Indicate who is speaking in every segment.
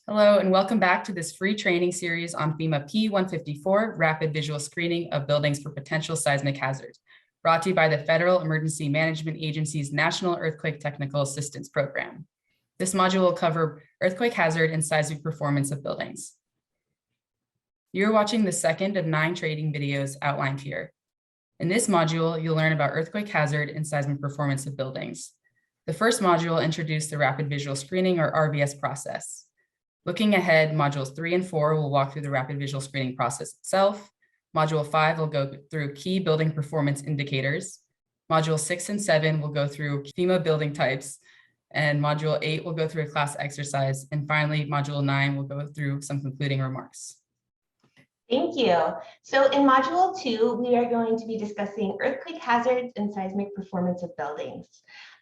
Speaker 1: Hello, and welcome back to this free training series on FEMA P-154, Rapid Visual Screening of Buildings for Potential Seismic Hazards, brought to you by the Federal Emergency Management Agency's National Earthquake Technical Assistance Program. This module will cover earthquake hazard and seismic performance of buildings. You're watching the second of 9 training videos outlined here. In this module, you'll learn about earthquake hazard and seismic performance of buildings. The first module introduced the Rapid Visual Screening, or RVS, process. Looking ahead, modules 3 and 4 will walk through the rapid visual screening process itself. Module 5 will go through key building performance indicators. Module 6 and 7 will go through FEMA building types. And module 8 will go through a class exercise. And finally, module 9 will go through some concluding remarks.
Speaker 2: Thank you. So in module 2, we are going to be discussing earthquake hazards and seismic performance of buildings.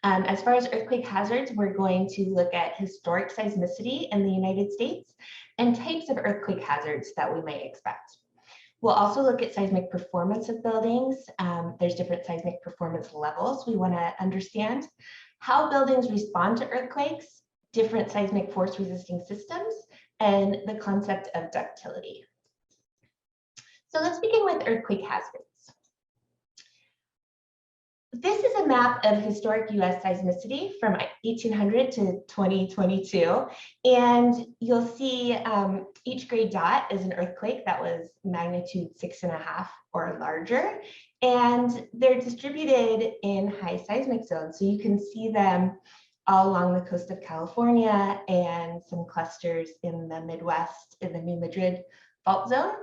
Speaker 2: As far as earthquake hazards, we're going to look at historic seismicity in the United States and types of earthquake hazards that we might expect. We'll also look at seismic performance of buildings. There's different seismic performance levels we want to understand, how buildings respond to earthquakes, different seismic force resisting systems, and the concept of ductility. So let's begin with earthquake hazards. This is a map of historic US seismicity from 1800 to 2022. And you'll see each gray dot is an earthquake that was magnitude 6.5 or larger. And they're distributed in high seismic zones. So you can see them all along the coast of California and some clusters in the Midwest in the New Madrid fault zone.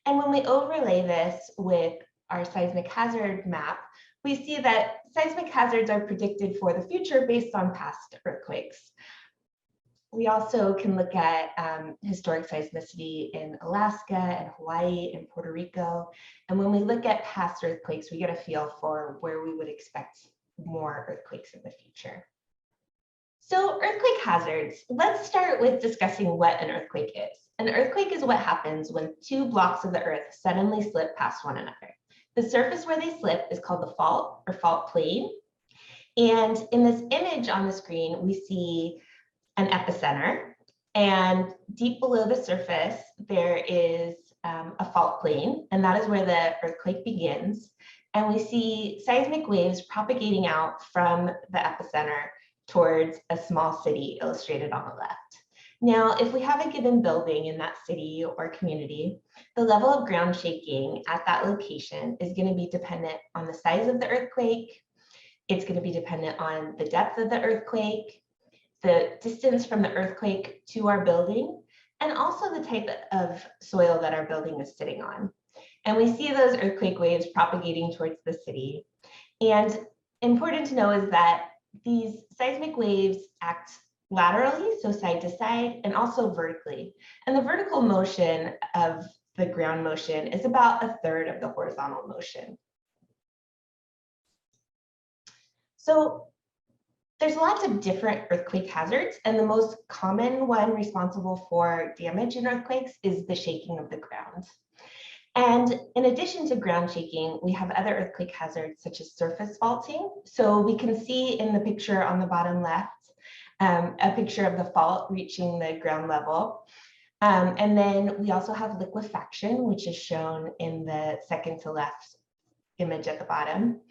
Speaker 2: And when we overlay this with our seismic hazard map, we see that seismic hazards are predicted for the future based on past earthquakes. We also can look at historic seismicity in Alaska and Hawaii and Puerto Rico. And when we look at past earthquakes, we get a feel for where we would expect more earthquakes in the future. So earthquake hazards, let's start with discussing what an earthquake is. An earthquake is what happens when 2 blocks of the earth suddenly slip past one another. The surface where they slip is called the fault or fault plane. And in this image on the screen, we see an epicenter. And deep below the surface, there is a fault plane, and that is where the earthquake begins. And we see seismic waves propagating out from the epicenter towards a small city illustrated on the left. Now, if we have a given building in that city or community, the level of ground shaking at that location is going to be dependent on the size of the earthquake. It's going to be dependent on the depth of the earthquake, the distance from the earthquake to our building, and also the type of soil that our building is sitting on. And we see those earthquake waves propagating towards the city. And important to know is that these seismic waves act laterally, so side to side, and also vertically. And the vertical motion of the ground motion is about 1/3 of the horizontal motion. So there's lots of different earthquake hazards, and the most common one responsible for damage in earthquakes is the shaking of the ground. And in addition to ground shaking, we have other earthquake hazards such as surface faulting. So we can see in the picture on the bottom left, a picture of the fault reaching the ground level. And then we also have liquefaction, which is shown in the second to left image at the bottom.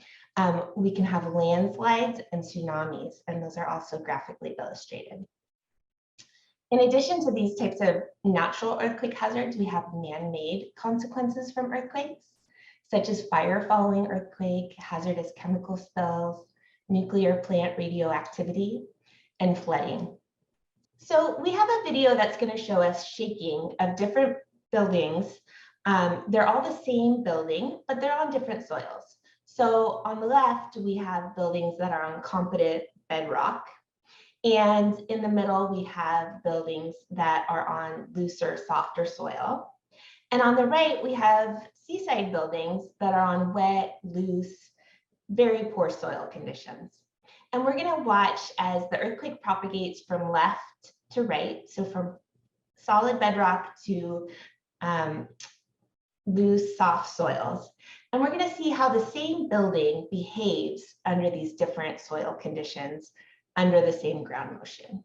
Speaker 2: We can have landslides and tsunamis, and those are also graphically illustrated. In addition to these types of natural earthquake hazards, we have man-made consequences from earthquakes, such as fire following earthquake, hazardous chemical spills, nuclear plant radioactivity, and flooding. So we have a video that's going to show us shaking of different buildings. They're all the same building, but they're on different soils. So on the left, we have buildings that are on competent bedrock. And in the middle, we have buildings that are on looser, softer soil. And on the right, we have seaside buildings that are on wet, loose, very poor soil conditions. And we're going to watch as the earthquake propagates from left to right, so from solid bedrock to loose, soft soils. And we're going to see how the same building behaves under these different soil conditions under the same ground motion.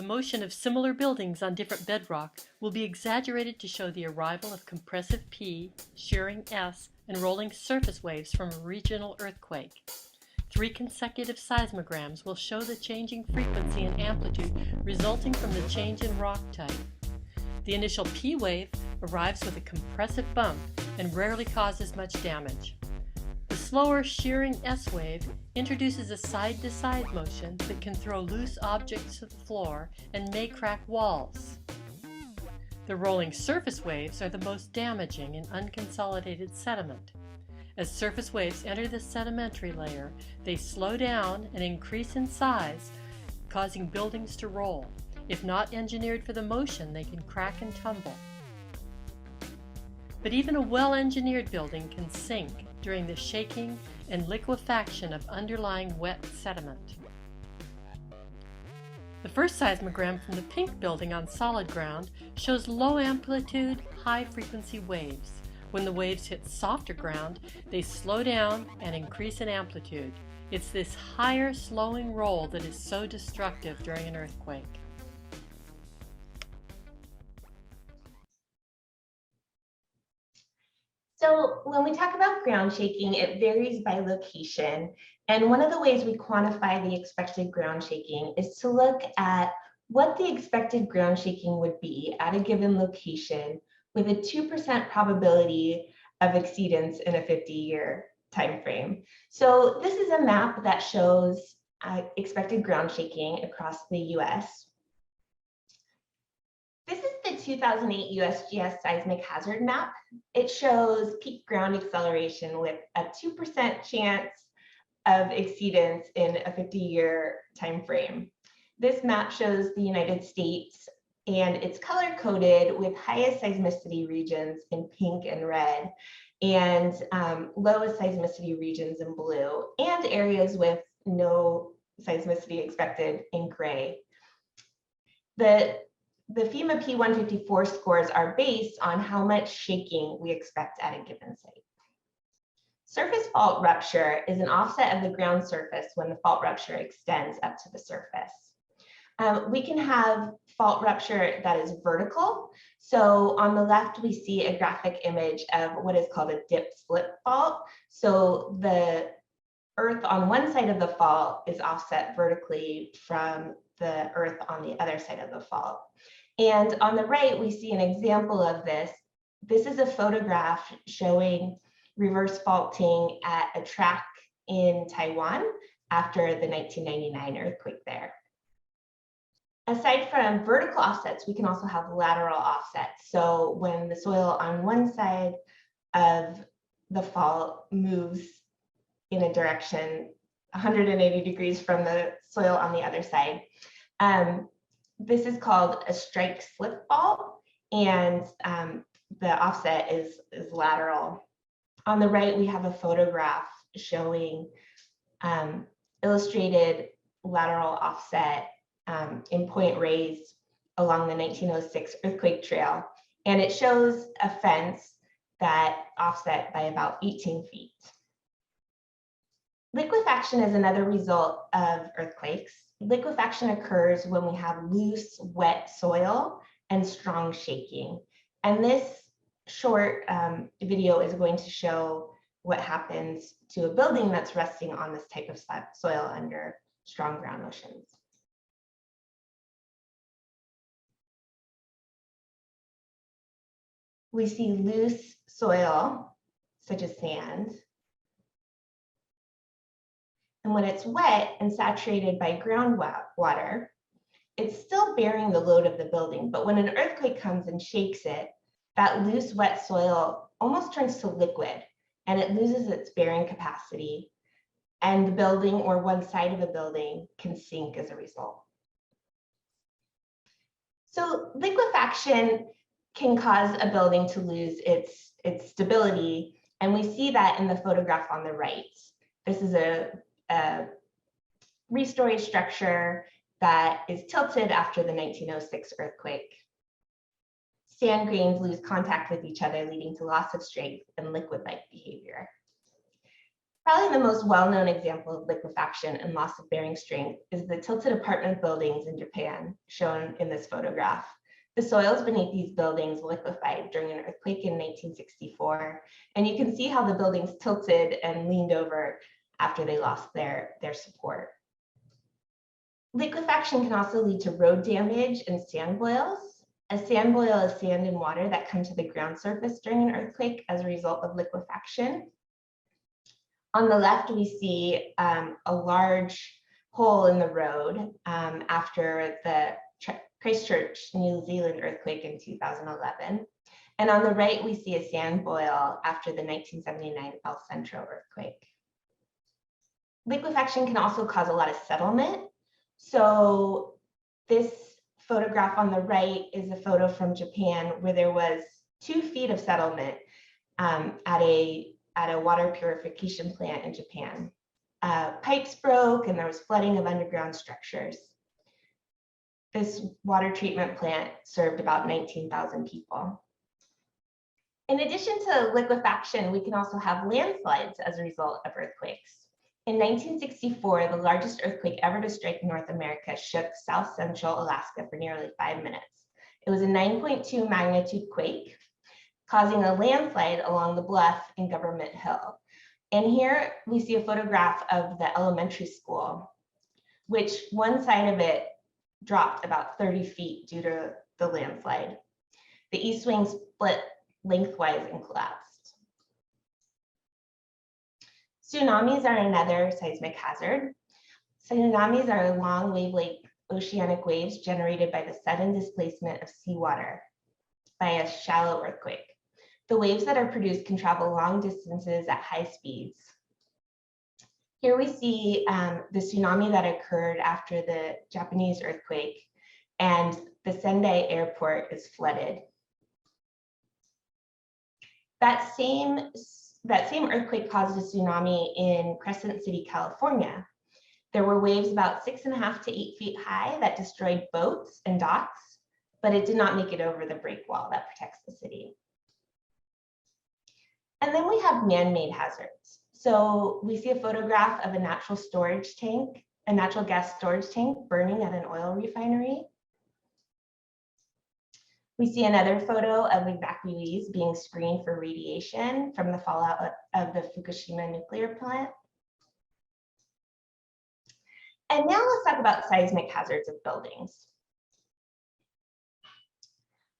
Speaker 3: The motion of similar buildings on different bedrock will be exaggerated to show the arrival of compressive P, shearing S, and rolling surface waves from a regional earthquake. 3 consecutive seismograms will show the changing frequency and amplitude resulting from the change in rock type. The initial P wave arrives with a compressive bump and rarely causes much damage. The slower shearing S wave introduces a side-to-side motion that can throw loose objects to the floor and may crack walls. The rolling surface waves are the most damaging in unconsolidated sediment. As surface waves enter the sedimentary layer, they slow down and increase in size, causing buildings to roll. If not engineered for the motion, they can crack and tumble. But even a well-engineered building can sink during the shaking and liquefaction of underlying wet sediment. The first seismogram from the pink building on solid ground shows low amplitude, high frequency waves. When the waves hit softer ground, they slow down and increase in amplitude. It's this higher slowing roll that is so destructive during an earthquake.
Speaker 2: So when we talk about ground shaking, it varies by location. And one of the ways we quantify the expected ground shaking is to look at what the expected ground shaking would be at a given location with a 2% probability of exceedance in a 50-year time frame. So this is a map that shows expected ground shaking across the US. This is the 2008 USGS seismic hazard map. It shows peak ground acceleration with a 2% chance of exceedance in a 50-year time frame. This map shows the United States, and it's color-coded with highest seismicity regions in pink and red, and lowest seismicity regions in blue, and areas with no seismicity expected in gray. The FEMA P-154 scores are based on how much shaking we expect at a given site. Surface fault rupture is an offset of the ground surface when the fault rupture extends up to the surface. We can have fault rupture that is vertical. So on the left, we see a graphic image of what is called a dip-slip fault. So the earth on one side of the fault is offset vertically from the earth on the other side of the fault. And on the right, we see an example of this. This is a photograph showing reverse faulting at a track in Taiwan after the 1999 earthquake there. Aside from vertical offsets, we can also have lateral offsets. So when the soil on one side of the fault moves in a direction 180 degrees from the soil on the other side, this is called a strike slip fault, and the offset is lateral. On the right, we have a photograph showing illustrated lateral offset in Point Reyes along the 1906 earthquake trail. And it shows a fence that offset by about 18 feet. Liquefaction is another result of earthquakes. Liquefaction occurs when we have loose, wet soil and strong shaking. And this short video is going to show what happens to a building that's resting on this type of soil under strong ground motions. We see loose soil, such as sand. And when it's wet and saturated by groundwater, it's still bearing the load of the building. But when an earthquake comes and shakes it, that loose, wet soil almost turns to liquid, and it loses its bearing capacity. And the building, or one side of a building, can sink as a result. So liquefaction can cause a building to lose its stability, and we see that in the photograph on the right. This is a three-story structure that is tilted after the 1906 earthquake. Sand grains lose contact with each other, leading to loss of strength and liquid-like behavior. Probably the most well-known example of liquefaction and loss of bearing strength is the tilted apartment buildings in Japan, shown in this photograph. The soils beneath these buildings liquefied during an earthquake in 1964, and you can see how the buildings tilted and leaned over after they lost their support. Liquefaction can also lead to road damage and sand boils. A sand boil is sand and water that come to the ground surface during an earthquake as a result of liquefaction. On the left, we see a large hole in the road after the Christchurch, New Zealand earthquake in 2011. And on the right, we see a sand boil after the 1979 El Centro earthquake. Liquefaction can also cause a lot of settlement. So this photograph on the right is a photo from Japan where there was 2 feet of settlement at a water purification plant in Japan. Pipes broke and there was flooding of underground structures. This water treatment plant served about 19,000 people. In addition to liquefaction, we can also have landslides as a result of earthquakes. In 1964, the largest earthquake ever to strike North America shook South Central Alaska for nearly 5 minutes. It was a 9.2 magnitude quake, causing a landslide along the bluff in Government Hill. And here we see a photograph of the elementary school, which one side of it dropped about 30 feet due to the landslide. The east wing split lengthwise and collapsed. Tsunamis are another seismic hazard. Tsunamis are long wavelength oceanic waves generated by the sudden displacement of seawater by a shallow earthquake. The waves that are produced can travel long distances at high speeds. Here we see the tsunami that occurred after the Japanese earthquake, and the Sendai airport is flooded. That same earthquake caused a tsunami in Crescent City, California. There were waves about 6.5 to 8 feet high that destroyed boats and docks, but it did not make it over the break wall that protects the city. And then we have man-made hazards. So we see a photograph of a natural gas storage tank burning at an oil refinery. We see another photo of evacuees being screened for radiation from the fallout of the Fukushima nuclear plant. And now let's talk about seismic hazards of buildings.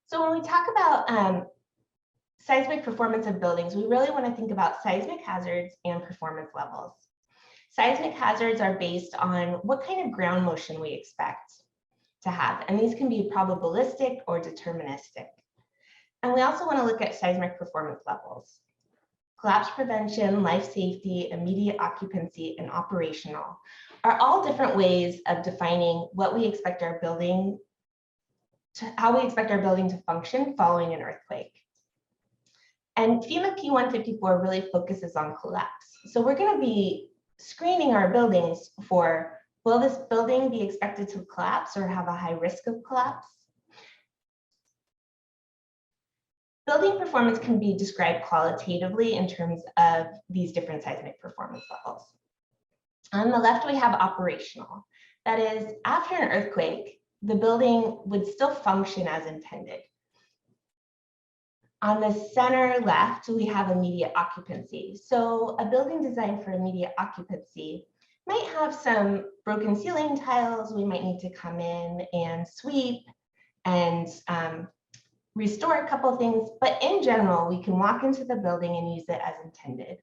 Speaker 2: So when we talk about seismic performance of buildings, we really want to think about seismic hazards and performance levels. Seismic hazards are based on what kind of ground motion we expect to have, and these can be probabilistic or deterministic. And we also want to look at seismic performance levels. Collapse prevention, life safety, immediate occupancy, and operational are all different ways of defining what we expect our building how we expect our building to function following an earthquake. And FEMA P-154 really focuses on collapse. So we're going to be screening our buildings for, will this building be expected to collapse or have a high risk of collapse? Building performance can be described qualitatively in terms of these different seismic performance levels. On the left, we have operational. That is, after an earthquake, the building would still function as intended. On the center left, we have immediate occupancy. So a building designed for immediate occupancy might have some broken ceiling tiles. We might need to come in and sweep and restore a couple things, but in general, we can walk into the building and use it as intended.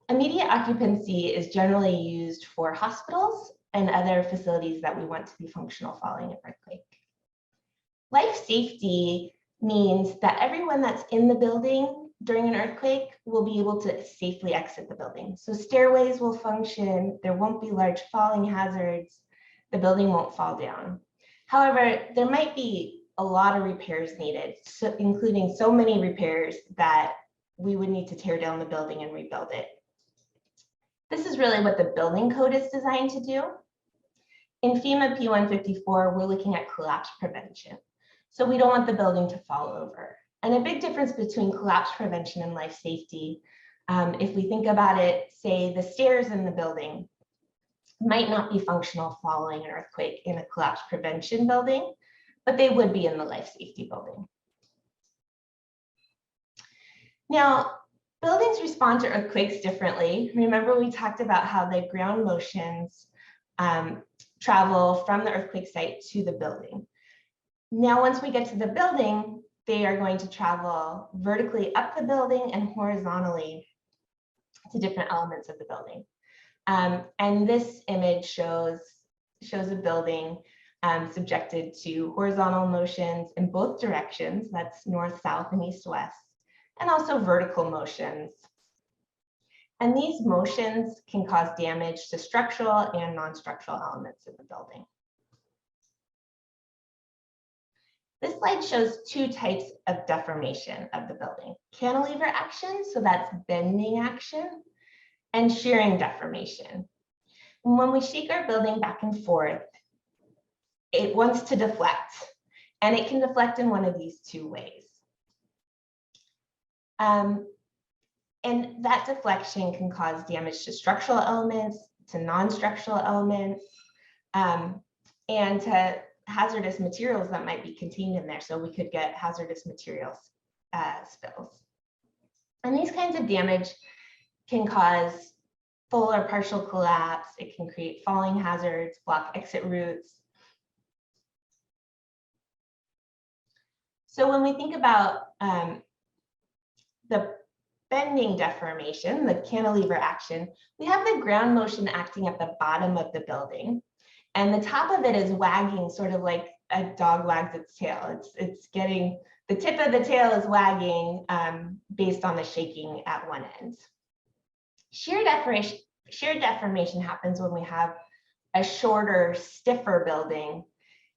Speaker 2: Immediate occupancy is generally used for hospitals and other facilities that we want to be functional following an earthquake. Life safety means that everyone that's in the building during an earthquake will be able to safely exit the building. So stairways will function, there won't be large falling hazards, the building won't fall down. However, there might be a lot of repairs needed, so including so many repairs that we would need to tear down the building and rebuild it. This is really what the building code is designed to do. In FEMA P-154, we're looking at collapse prevention. So we don't want the building to fall over. And a big difference between collapse prevention and life safety If we think about it, say the stairs in the building might not be functional following an earthquake in a collapse prevention building, but they would be in the life safety building. Now, buildings respond to earthquakes differently. Remember, we talked about how the ground motions travel from the earthquake site to the building. Now, once we get to the building, they are going to travel vertically up the building and horizontally to different elements of the building. And this image shows a building subjected to horizontal motions in both directions, that's north, south, and east, west, and also vertical motions. And these motions can cause damage to structural and non-structural elements of the building. This slide shows two types of deformation of the building: cantilever action, so that's bending action, and shearing deformation. And when we shake our building back and forth, it wants to deflect, and it can deflect in one of these two ways. And that deflection can cause damage to structural elements, to non-structural elements, and to hazardous materials that might be contained in there. So we could get hazardous materials spills. And these kinds of damage can cause full or partial collapse. It can create falling hazards, block exit routes. So when we think about the bending deformation, the cantilever action, we have the ground motion acting at the bottom of the building. And the top of it is wagging, sort of like a dog wags its tail. It's getting, the tip of the tail is wagging based on the shaking at one end. Shear deformation happens when we have a shorter, stiffer building.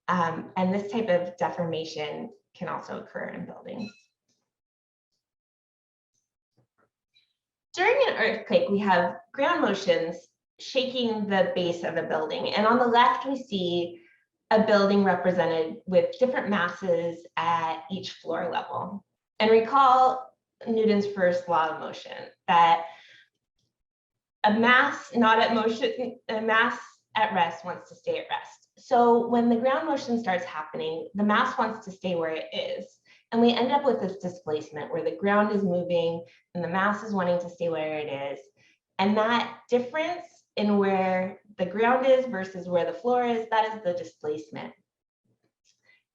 Speaker 2: And this type of deformation can also occur in buildings. During an earthquake, we have ground motions shaking the base of the building. And on the left, we see a building represented with different masses at each floor level. And recall Newton's first law of motion, that a mass not at motion, a mass at rest wants to stay at rest. So when the ground motion starts happening, the mass wants to stay where it is. And we end up with this displacement where the ground is moving and the mass is wanting to stay where it is. And that difference in where the ground is versus where the floor is, that is the displacement.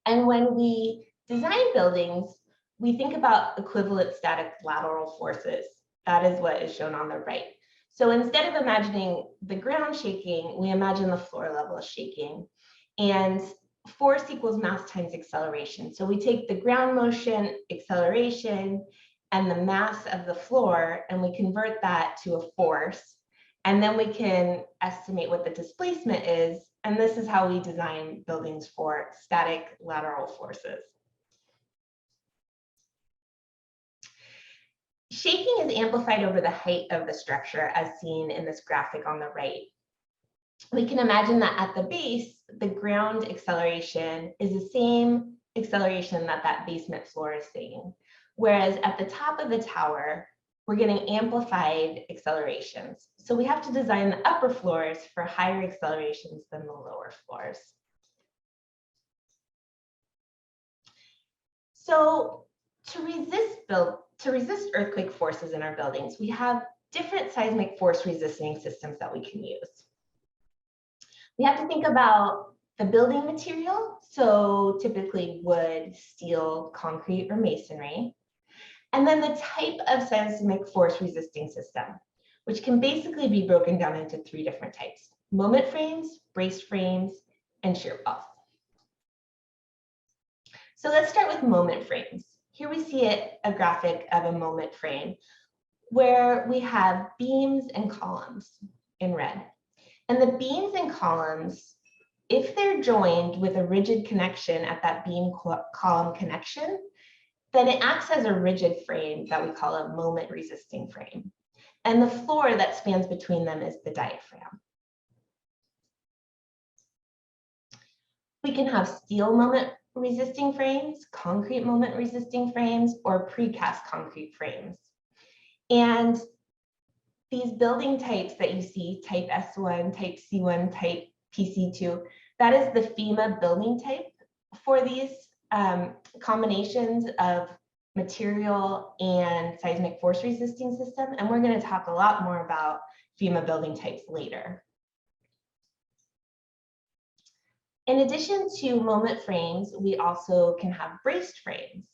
Speaker 2: And when we design buildings, we think about equivalent static lateral forces. That is what is shown on the right. So instead of imagining the ground shaking, we imagine the floor level shaking. And force equals mass times acceleration. So we take the ground motion, acceleration, and the mass of the floor, and we convert that to a force. And then we can estimate what the displacement is. And this is how we design buildings for static lateral forces. Shaking is amplified over the height of the structure, as seen in this graphic on the right. We can imagine that at the base, the ground acceleration is the same acceleration that that basement floor is seeing. Whereas at the top of the tower, we're getting amplified accelerations. So we have to design the upper floors for higher accelerations than the lower floors. So to resist earthquake forces in our buildings, we have different seismic force resisting systems that we can use. We have to think about the building material, so typically wood, steel, concrete, or masonry. And then the type of seismic force resisting system, which can basically be broken down into three different types: moment frames, braced frames, and shear walls. So let's start with moment frames. Here we see a graphic of a moment frame where we have beams and columns in red. And the beams and columns, if they're joined with a rigid connection at that beam column connection, then it acts as a rigid frame that we call a moment resisting frame. And the floor that spans between them is the diaphragm. We can have steel moment resisting frames, concrete moment resisting frames, or precast concrete frames. And these building types that you see, type S1, type C1, type PC2, that is the FEMA building type for these combinations of material and seismic force resisting system. And we're going to talk a lot more about FEMA building types later. In addition to moment frames, we also can have braced frames.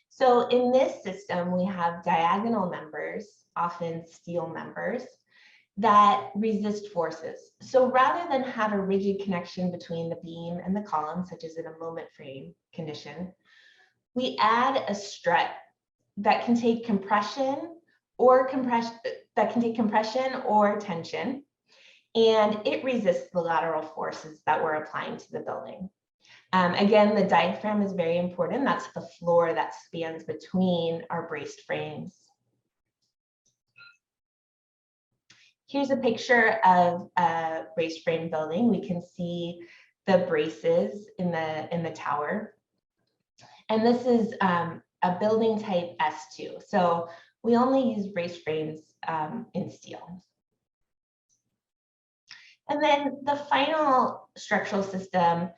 Speaker 2: So in this system, we have diagonal members, often steel members, that resist forces. So rather than have a rigid connection between the beam and the column, such as in a moment frame condition, we add a strut that can take compression or tension, and it resists the lateral forces that we're applying to the building. Again, the diaphragm is very important. That's the floor that spans between our braced frames. Here's a picture of a braced frame building. We can see the braces in the tower. And this is a building type S2. So we only use braced frames in steel. And then the final structural system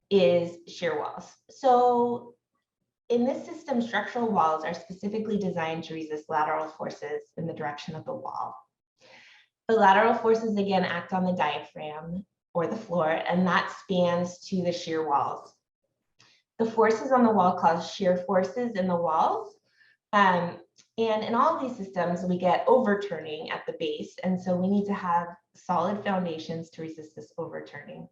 Speaker 2: is shear walls. So in this system, structural walls are specifically designed to resist lateral forces in the direction of the wall. The lateral forces, again, act on the diaphragm or the floor, and that spans to the shear walls. The forces on the wall cause shear forces in the walls. And in all of these systems, we get overturning at the base. And so we need to have solid foundations to resist this overturning.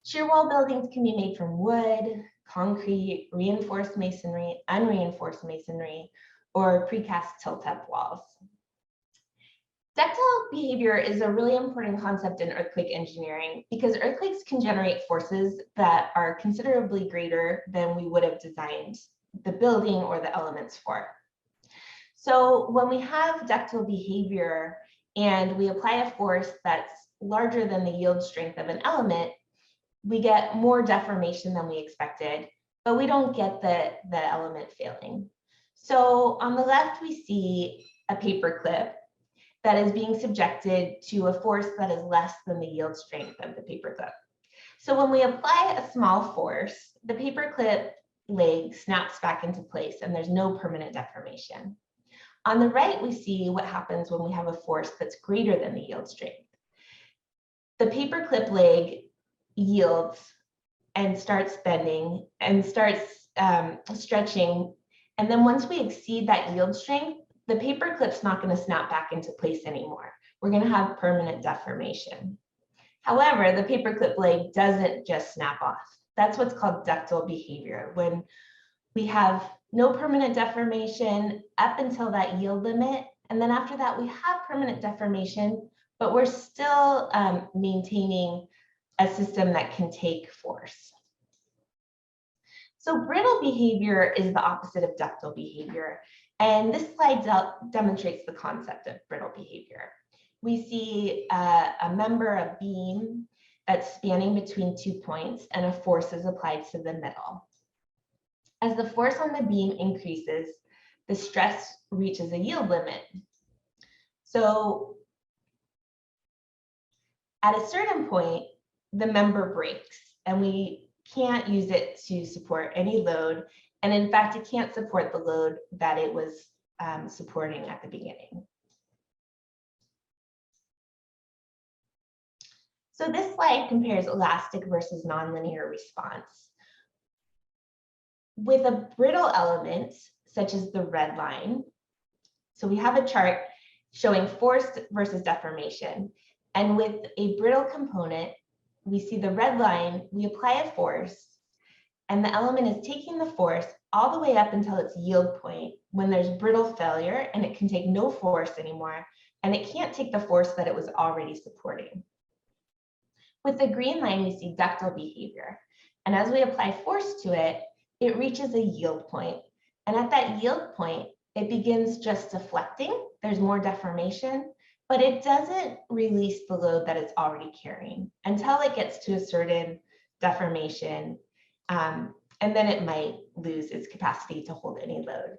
Speaker 2: Shear wall buildings can be made from wood, concrete, reinforced masonry, unreinforced masonry, or precast tilt-up walls. Ductile behavior is a really important concept in earthquake engineering because earthquakes can generate forces that are considerably greater than we would have designed the building or the elements for. So when we have ductile behavior and we apply a force that's larger than the yield strength of an element, we get more deformation than we expected, but we don't get the element failing. So on the left, we see a paper clip that is being subjected to a force that is less than the yield strength of the paper clip. So when we apply a small force, the paper clip leg snaps back into place and there's no permanent deformation. On the right, we see what happens when we have a force that's greater than the yield strength. The paper clip leg yields and starts bending and starts stretching. And then once we exceed that yield strength, the paper clip's not going to snap back into place anymore. We're going to have permanent deformation. However, the paper clip leg doesn't just snap off. That's what's called ductile behavior, when we have no permanent deformation up until that yield limit. And then after that, we have permanent deformation, but we're still maintaining a system that can take force. So brittle behavior is the opposite of ductile behavior. And this slide demonstrates the concept of brittle behavior. We see a member, a beam, that's spanning between 2 points, and a force is applied to the middle. As the force on the beam increases, the stress reaches a yield limit. So at a certain point, the member breaks, and we can't use it to support any load. And in fact, it can't support the load that it was supporting at the beginning. So this slide compares elastic versus nonlinear response. With a brittle element, such as the red line, so we have a chart showing force versus deformation. And with a brittle component, we see the red line, we apply a force, and the element is taking the force all the way up until its yield point when there's brittle failure and it can take no force anymore, and it can't take the force that it was already supporting. With the green line, we see ductile behavior. And as we apply force to it, it reaches a yield point. And at that yield point, it begins just deflecting. There's more deformation, but it doesn't release the load that it's already carrying until it gets to a certain deformation. And then it might lose its capacity to hold any load.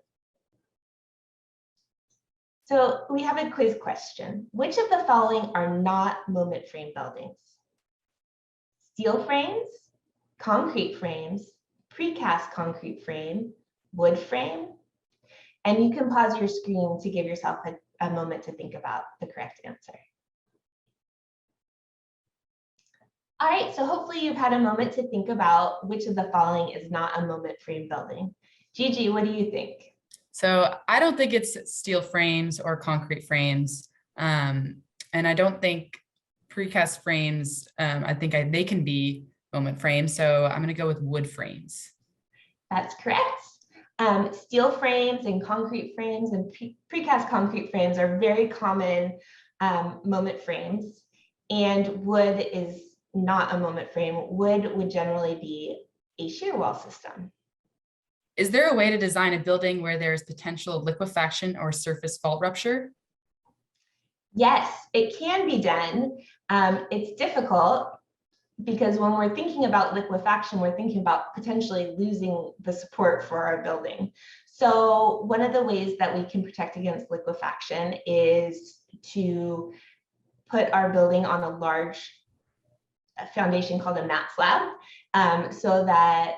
Speaker 2: So we have a quiz question. Which of the following are not moment frame buildings? Steel frames, concrete frames, precast concrete frame, wood frame? And you can pause your screen to give yourself a moment to think about the correct answer. All right, so hopefully you've had a moment to think about which of the following is not a moment frame building. Gigi, what do you think?
Speaker 1: So I don't think it's steel frames or concrete frames. And I don't think precast frames, I think they can be moment frames. So I'm gonna go with wood frames.
Speaker 2: That's correct. Steel frames and concrete frames and precast concrete frames are very common moment frames, and wood is not a moment frame. Wood would generally be a shear wall system.
Speaker 1: Is there a way to design a building where there's potential liquefaction or surface fault rupture?
Speaker 2: Yes, it can be done. It's difficult because when we're thinking about liquefaction, we're thinking about potentially losing the support for our building. So one of the ways that we can protect against liquefaction is to put our building on a large foundation called a mat slab, so that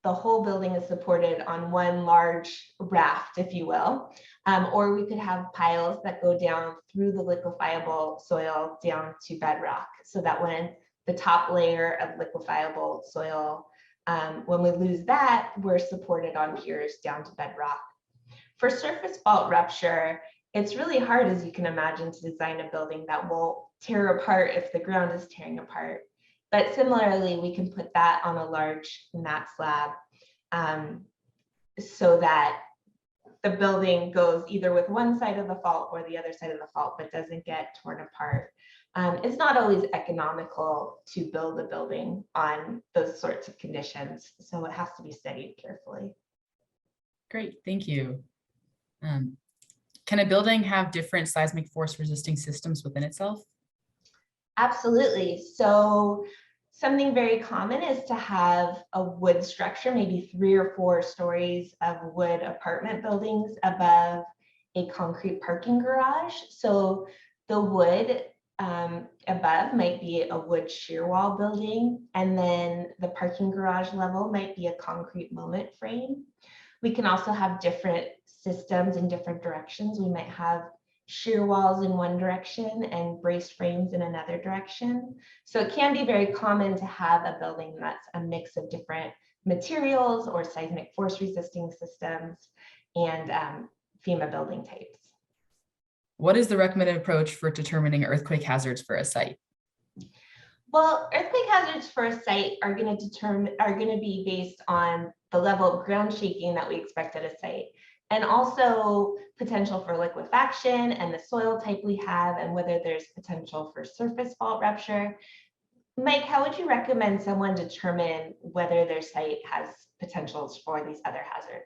Speaker 2: the whole building is supported on one large raft, if you will. Or we could have piles that go down through the liquefiable soil down to bedrock, so that when the top layer of liquefiable soil, when we lose that, we're supported on piers down to bedrock. For surface fault rupture, it's really hard, as you can imagine, to design a building that won't tear apart if the ground is tearing apart. But similarly, we can put that on a large mat slab so that the building goes either with one side of the fault or the other side of the fault, but doesn't get torn apart. It's not always economical to build a building on those sorts of conditions, so it has to be studied carefully.
Speaker 1: Great, thank you. Can a building have different seismic force resisting systems within itself?
Speaker 2: Absolutely. So something very common is to have a wood structure, maybe 3 or 4 stories of wood apartment buildings above a concrete parking garage. So the wood above might be a wood shear wall building, and then the parking garage level might be a concrete moment frame. We can also have different systems in different directions. We might have shear walls in one direction and braced frames in another direction. So it can be very common to have a building that's a mix of different materials or seismic force resisting systems and FEMA building types.
Speaker 1: What is the recommended approach for determining earthquake hazards for a site?
Speaker 2: Well, earthquake hazards for a site are going to be based on the level of ground shaking that we expect at a site, and also potential for liquefaction and the soil type we have, and whether there's potential for surface fault rupture. Mike, how would you recommend someone determine whether their site has potentials for these other hazards?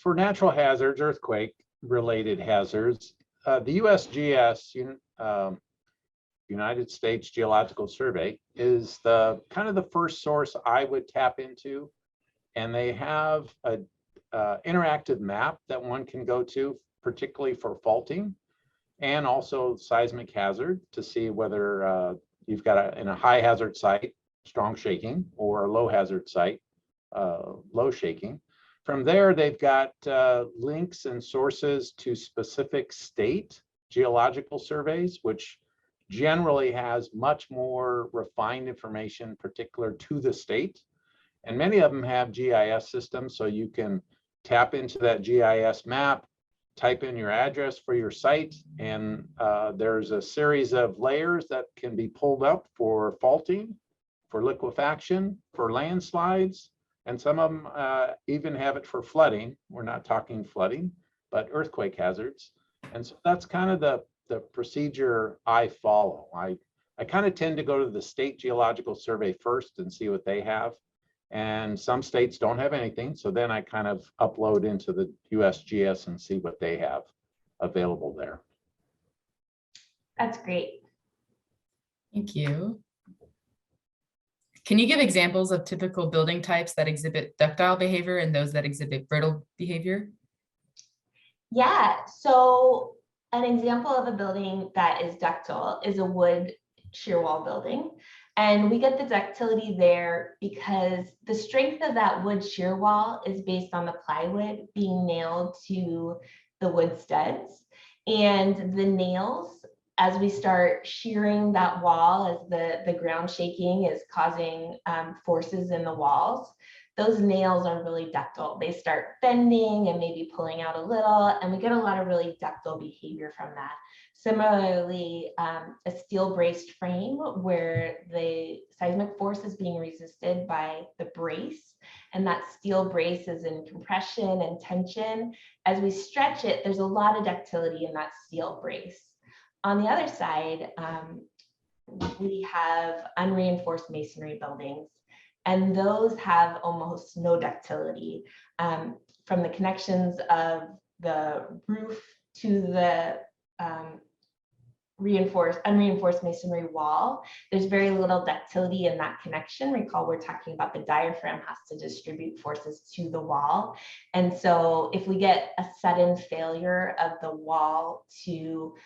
Speaker 4: For natural hazards, earthquake-related hazards, the USGS, United States Geological Survey, is the kind of the first source I would tap into, and they have a interactive map that one can go to, particularly for faulting and also seismic hazard, to see whether you've got in a high hazard site, strong shaking, or a low hazard site, low shaking. From there, they've got links and sources to specific state geological surveys, which generally has much more refined information particular to the state. And many of them have GIS systems, so you can tap into that GIS map, type in your address for your site, and there's a series of layers that can be pulled up for faulting, for liquefaction, for landslides, and some of them even have it for flooding. We're not talking flooding, but earthquake hazards. And so that's kind of the procedure I follow. I kind of tend to go to the State Geological Survey first and see what they have. And some states don't have anything, so then I kind of upload into the USGS and see what they have available there.
Speaker 2: That's great.
Speaker 1: Thank you. Can you give examples of typical building types that exhibit ductile behavior and those that exhibit brittle behavior?
Speaker 2: Yeah, so an example of a building that is ductile is a wood shear wall building. And we get the ductility there because the strength of that wood shear wall is based on the plywood being nailed to the wood studs. And the nails, as we start shearing that wall, as the ground shaking is causing forces in the walls, those nails are really ductile. They start bending and maybe pulling out a little, and we get a lot of really ductile behavior from that. Similarly, a steel braced frame where the seismic force is being resisted by the brace, and that steel brace is in compression and tension. As we stretch it, there's a lot of ductility in that steel brace. On the other side, we have unreinforced masonry buildings, and those have almost no ductility from the connections of the roof to the unreinforced masonry wall. There's very little ductility in that connection. Recall, we're talking about the diaphragm has to distribute forces to the wall. And so if we get a sudden failure of the wall to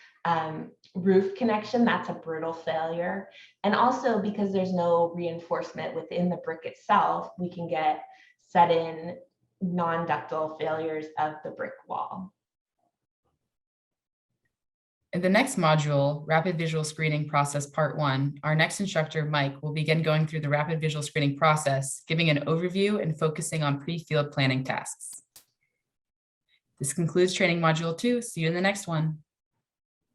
Speaker 2: roof connection, that's a brittle failure. And also because there's no reinforcement within the brick itself, we can get sudden non-ductile failures of the brick wall.
Speaker 1: In the next module, Rapid Visual Screening Process Part 1, our next instructor, Mike, will begin going through the rapid visual screening process, giving an overview and focusing on pre-field planning tasks. This concludes training module 2. See you in the next one.